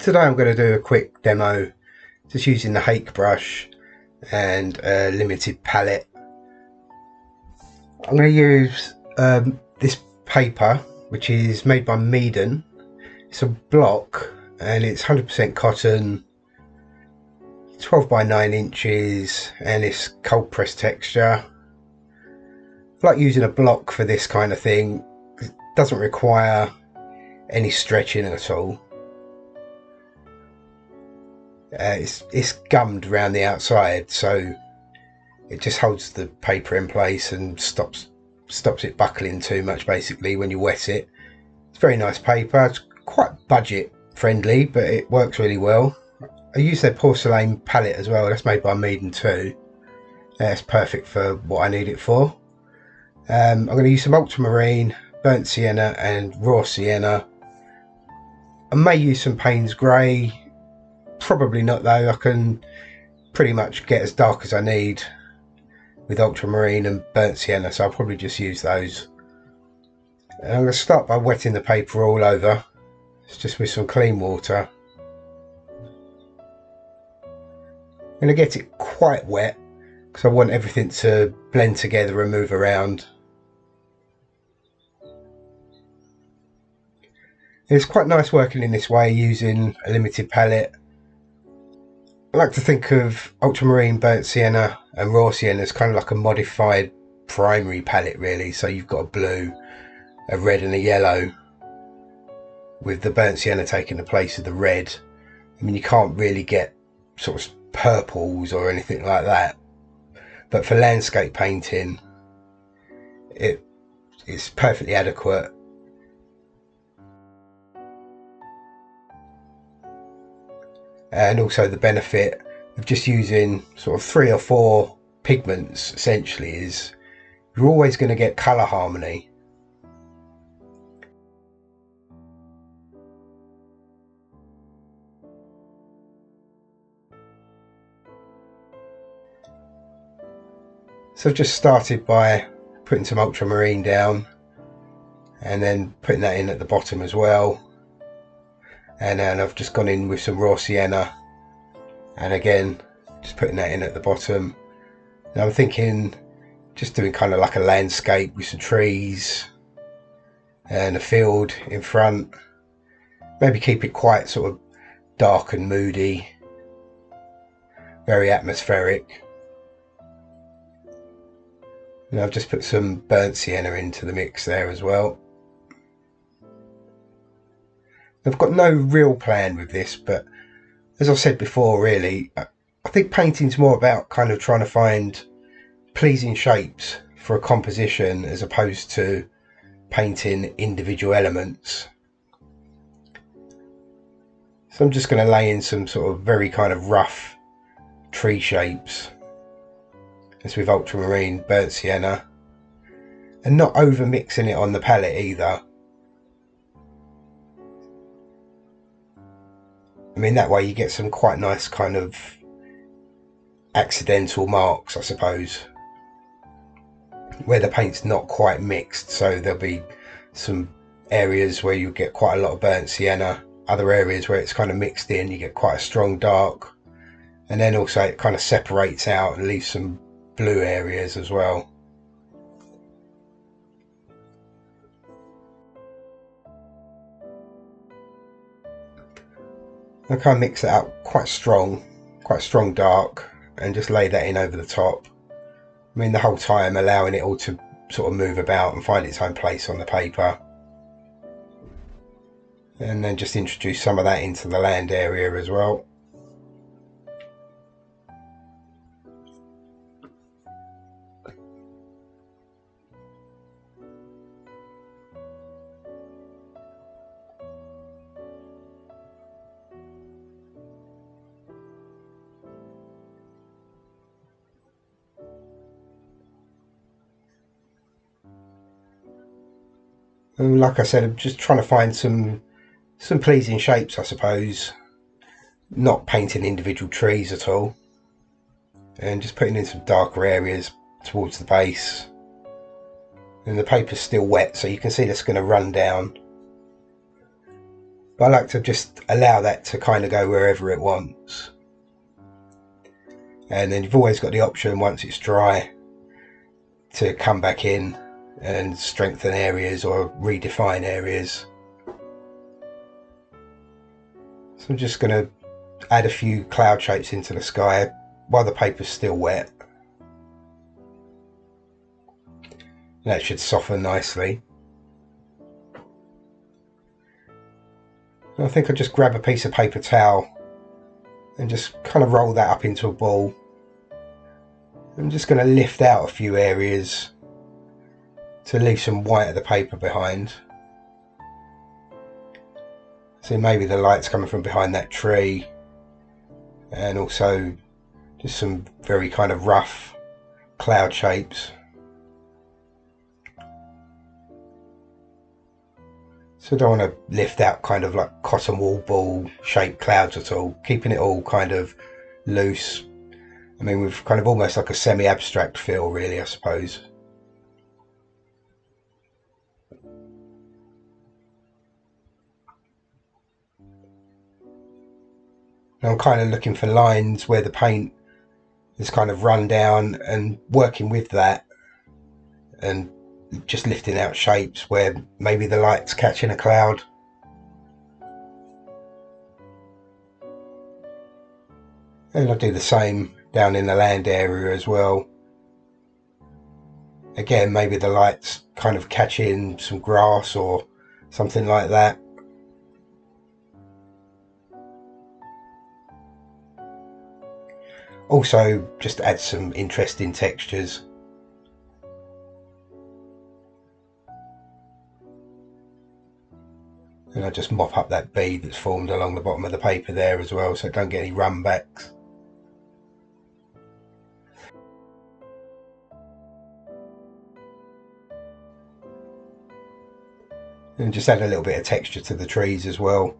Today I'm going to do a quick demo just using the Hake brush and a limited palette. I'm going to use this paper, which is made by Meeden. It's a block and it's 100% cotton, 12 by 9 inches, and it's cold press texture. I like using a block for this kind of thing. It doesn't require any stretching at all. It's gummed around the outside, so it just holds the paper in place and stops it buckling too much basically when you wet it. It's very nice paper. It's quite budget friendly, but it works really well. I use their porcelain palette as well. That's made by Meeden too. That's perfect for what I need it for. I'm going to use some ultramarine, burnt sienna and raw sienna. I may use some Payne's grey. Probably not though. I can pretty much get as dark as I need with ultramarine and burnt sienna, so I'll probably just use those. And I'm going to start by wetting the paper all over. It's just with some clean water. I'm going to get it quite wet because I want everything to blend together and move around. It's quite nice working in this way using a limited palette. I like to think of ultramarine, burnt sienna and raw sienna as kind of like a modified primary palette really. So you've got a blue, a red and a yellow, with the burnt sienna taking the place of the red. I mean, you can't really get sort of purples or anything like that, but for landscape painting it's perfectly adequate. And also the benefit of just using sort of 3 or 4 pigments essentially is you're always going to get colour harmony. So I've just started by putting some ultramarine down and then putting that in at the bottom as well. And then I've just gone in with some raw sienna and again just putting that in at the bottom. Now I'm thinking just doing kind of like a landscape with some trees and a field in front. Maybe keep it quite sort of dark and moody, very atmospheric. And I've just put some burnt sienna into the mix there as well. I've got no real plan with this, but as I've said before, really, I think painting's more about kind of trying to find pleasing shapes for a composition as opposed to painting individual elements. So I'm just going to lay in some sort of very kind of rough tree shapes. It's with ultramarine, burnt sienna, and not over mixing it on the palette either. I mean, that way you get some quite nice kind of accidental marks, I suppose, where the paint's not quite mixed. So there'll be some areas where you get quite a lot of burnt sienna, other areas where it's kind of mixed in, you get quite a strong dark, and then also it kind of separates out and leaves some blue areas as well. I kind of mix that out quite strong dark, and just lay that in over the top. I mean, the whole time allowing it all to sort of move about and find its own place on the paper. And then just introduce some of that into the land area as well. And like I said, I'm just trying to find some pleasing shapes, I suppose. Not painting individual trees at all. And just putting in some darker areas towards the base. And the paper's still wet, so you can see that's going to run down. But I like to just allow that to kind of go wherever it wants. And then you've always got the option, once it's dry, to come back in and strengthen areas or redefine areas. So I'm just going to add a few cloud shapes into the sky while the paper's still wet. That should soften nicely. And I think I'll just grab a piece of paper towel and just kind of roll that up into a ball. I'm just going to lift out a few areas to leave some white of the paper behind. So maybe the light's coming from behind that tree, and also just some very kind of rough cloud shapes. So I don't want to lift out kind of like cotton wool ball shaped clouds at all, keeping it all kind of loose. I mean, with kind of almost like a semi-abstract feel, really, I suppose. And I'm kind of looking for lines where the paint is kind of run down, and working with that and just lifting out shapes where maybe the light's catching a cloud. And I'll do the same down in the land area as well. Again, maybe the light's kind of catching some grass or something like that. Also, just add some interesting textures. And I just mop up that bead that's formed along the bottom of the paper there as well, so I don't get any run backs. And just add a little bit of texture to the trees as well.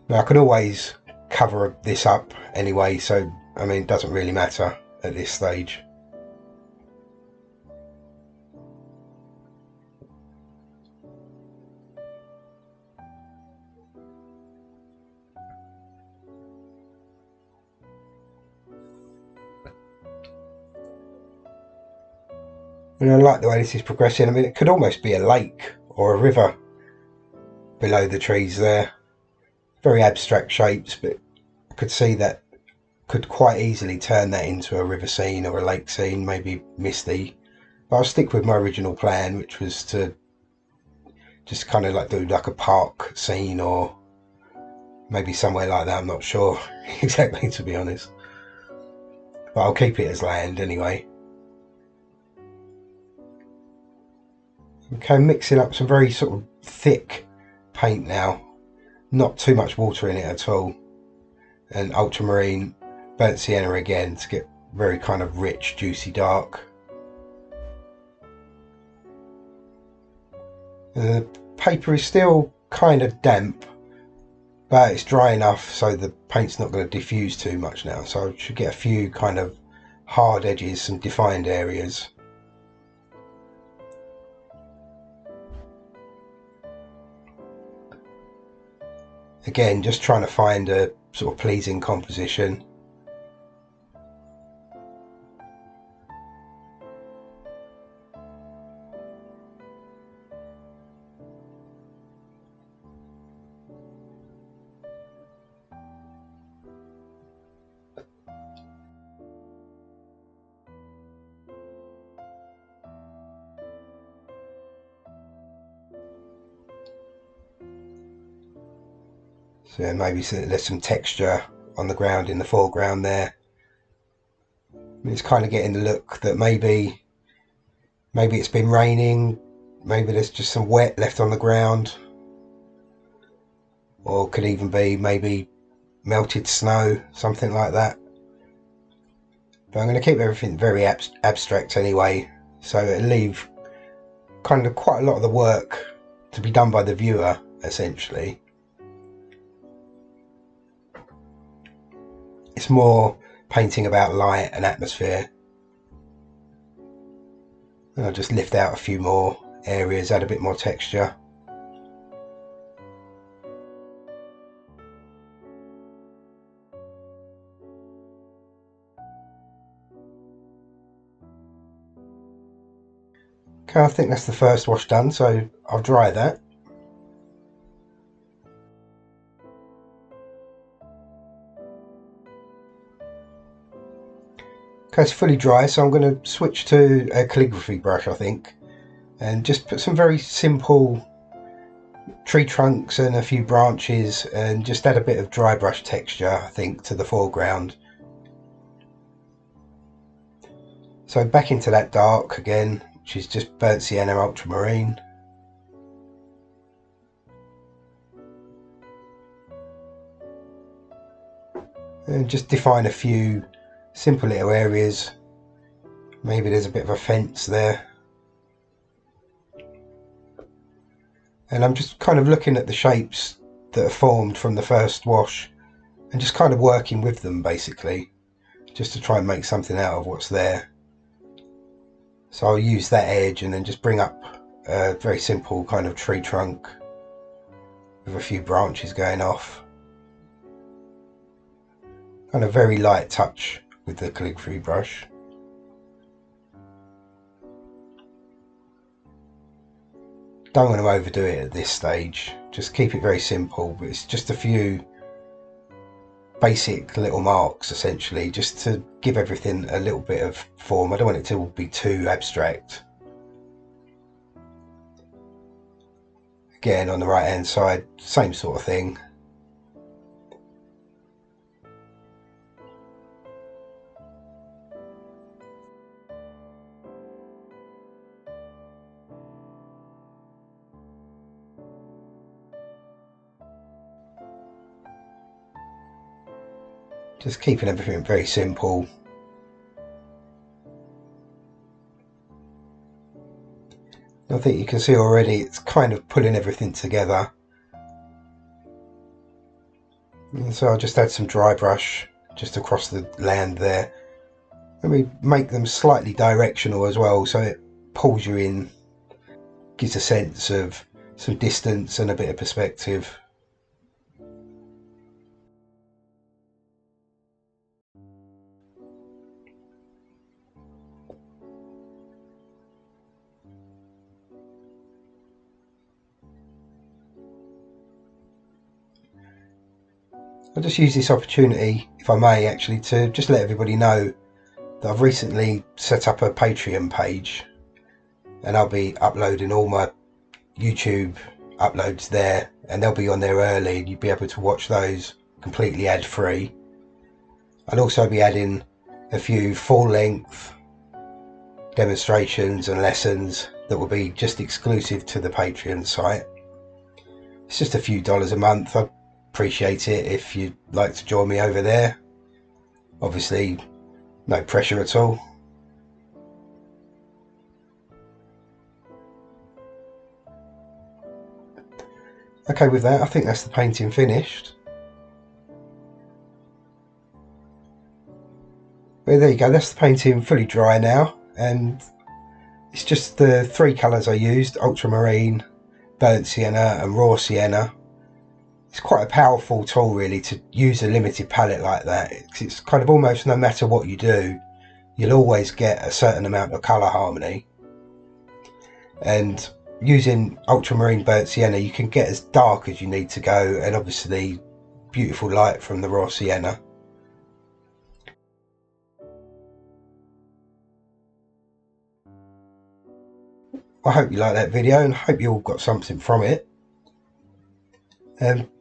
Now I can always cover this up anyway, so I mean, it doesn't really matter at this stage. And I like the way this is progressing. I mean, it could almost be a lake or a river below the trees there. Very abstract shapes, but I could see that could quite easily turn that into a river scene or a lake scene, maybe misty. But I'll stick with my original plan, which was to just kind of like do like a park scene or maybe somewhere like that. I'm not sure exactly, to be honest, but I'll keep it as land anyway. Okay, mixing up some very sort of thick paint now, not too much water in it at all, and ultramarine, burnt sienna again to get very kind of rich, juicy dark. And the paper is still kind of damp, but it's dry enough so the paint's not going to diffuse too much now, so I should get a few kind of hard edges, some defined areas. Again, just trying to find a sort of pleasing composition. So maybe there's some texture on the ground in the foreground there. It's kind of getting the look that maybe it's been raining, maybe there's just some wet left on the ground, or could even be maybe melted snow, something like that. But I'm going to keep everything very abstract anyway, so it'll leave kind of quite a lot of the work to be done by the viewer, essentially. It's more painting about light and atmosphere. And I'll just lift out a few more areas, add a bit more texture. Okay, I think that's the first wash done, so I'll dry that. Okay, it's fully dry, so I'm going to switch to a calligraphy brush, I think, and just put some very simple tree trunks and a few branches, and just add a bit of dry brush texture, I think, to the foreground. So back into that dark again, which is just burnt sienna ultramarine. And just define a few simple little areas. Maybe there's a bit of a fence there. And I'm just kind of looking at the shapes that are formed from the first wash and just kind of working with them, basically, just to try and make something out of what's there. So I'll use that edge and then just bring up a very simple kind of tree trunk with a few branches going off. Kind of very light touch with the calligraphy brush. Don't want to overdo it at this stage, just keep it very simple, but it's just a few basic little marks essentially, just to give everything a little bit of form. I don't want it to be too abstract. Again, on the right hand side, same sort of thing. Just keeping everything very simple. I think you can see already it's kind of pulling everything together. And so I'll just add some dry brush just across the land there. And we make them slightly directional as well, so it pulls you in, gives a sense of some distance and a bit of perspective. I'll just use this opportunity, if I may, actually, to just let everybody know that I've recently set up a Patreon page, and I'll be uploading all my YouTube uploads there, and they'll be on there early, and you'll be able to watch those completely ad-free. I'll also be adding a few full-length demonstrations and lessons that will be just exclusive to the Patreon site. It's just a few dollars a month. I'd appreciate it if you'd like to join me over there. Obviously, no pressure at all. Okay, with that, I think that's the painting finished. Well, there you go, that's the painting fully dry now, and it's just the three colours I used: ultramarine, burnt sienna and raw sienna. It's quite a powerful tool really to use a limited palette like that. It's kind of almost no matter what you do, you'll always get a certain amount of colour harmony. And using ultramarine burnt sienna, you can get as dark as you need to go, and obviously beautiful light from the raw sienna. I hope you like that video and hope you all got something from it.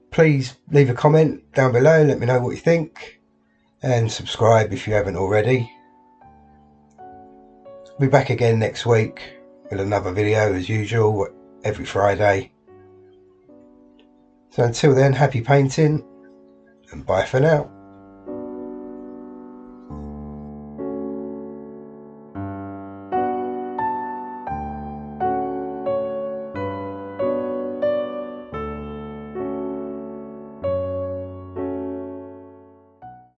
Please leave a comment down below, let me know what you think, and subscribe if you haven't already. I'll be back again next week with another video as usual, every Friday. So until then, happy painting and bye for now.